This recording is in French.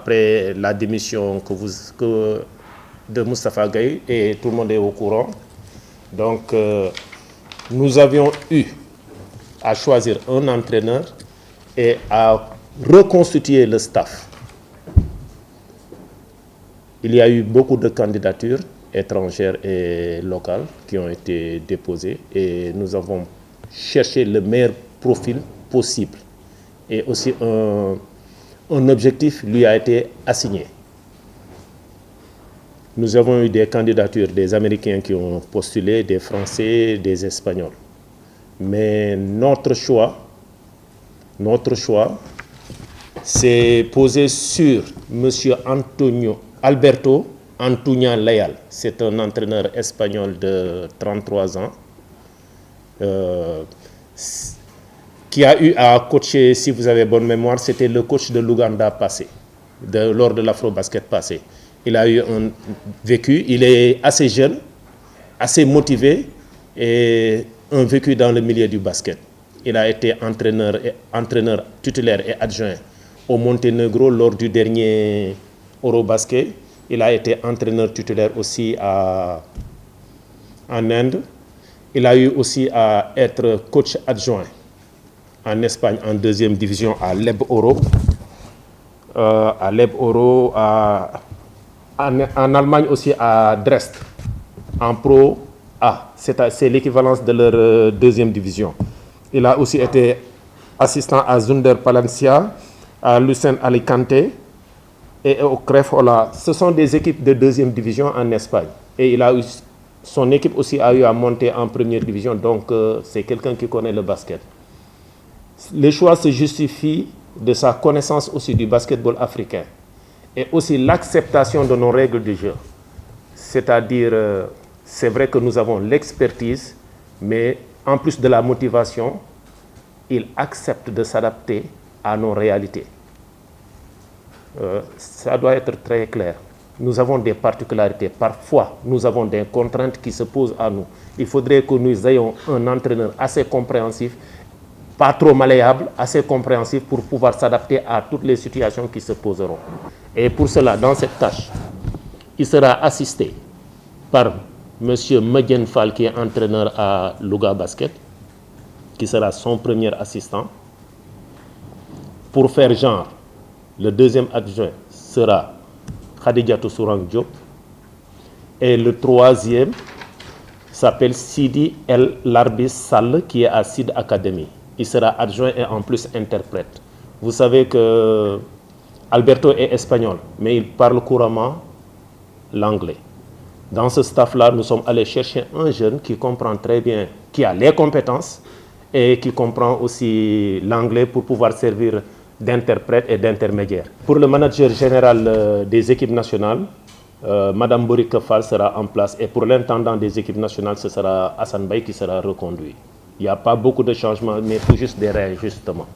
après la démission de Moustapha Gueye, et tout le monde est au courant. Donc, nous avions eu à choisir un entraîneur et à reconstituer le staff. Il y a eu beaucoup de candidatures étrangères et locales qui ont été déposées et nous avons cherché le meilleur profil possible. Et aussi un objectif lui a été assigné. Nous avons eu des candidatures des Américains qui ont postulé, des Français, des Espagnols. Mais notre choix s'est posé sur M. Alberto Antuña Leal. C'est un entraîneur espagnol de 33 ans qui a eu à coacher, si vous avez bonne mémoire, c'était le coach de l'Ouganda passé, lors de l'Afro-Basket passé. Il a eu un vécu, il est assez jeune, assez motivé et un vécu dans le milieu du basket. Il a été entraîneur titulaire et adjoint au Monténégro lors du dernier Eurobasket. Il a été entraîneur titulaire aussi en Inde. Il a eu aussi à être coach adjoint en Espagne en deuxième division à Leb Oro. En Allemagne aussi à Dresde, en Pro A. C'est l'équivalence de leur deuxième division. Il a aussi été assistant à Zunder Palencia, à Lucen Alicante et au Crefola. Ce sont des équipes de deuxième division en Espagne. Et son équipe aussi a eu à monter en première division. Donc c'est quelqu'un qui connaît le basket. Le choix se justifie de sa connaissance aussi du basketball africain et aussi l'acceptation de nos règles du jeu. C'est-à-dire, c'est vrai que nous avons l'expertise, mais en plus de la motivation, il accepte de s'adapter à nos réalités. Ça doit être très clair. Nous avons des particularités. Parfois, nous avons des contraintes qui se posent à nous. Il faudrait que nous ayons un entraîneur assez compréhensif, pas trop malléable, assez compréhensif pour pouvoir s'adapter à toutes les situations qui se poseront. Et pour cela, dans cette tâche, il sera assisté par M. Medjen Fall, qui est entraîneur à Louga Basket, qui sera son premier assistant. Pour faire genre, le deuxième adjoint sera Khadijatou Sourang Diop. Et le troisième s'appelle Sidi El Larbis Sall, qui est à Sid Academy. Il sera adjoint et en plus interprète. Vous savez que Alberto est espagnol, mais il parle couramment l'anglais. Dans ce staff-là, nous sommes allés chercher un jeune qui comprend très bien, qui a les compétences et qui comprend aussi l'anglais pour pouvoir servir d'interprète et d'intermédiaire. Pour le manager général des équipes nationales, Madame Borika Fall sera en place et pour l'intendant des équipes nationales, ce sera Hassan Baye qui sera reconduit. Il n'y a pas beaucoup de changements, mais tout juste des réajustements.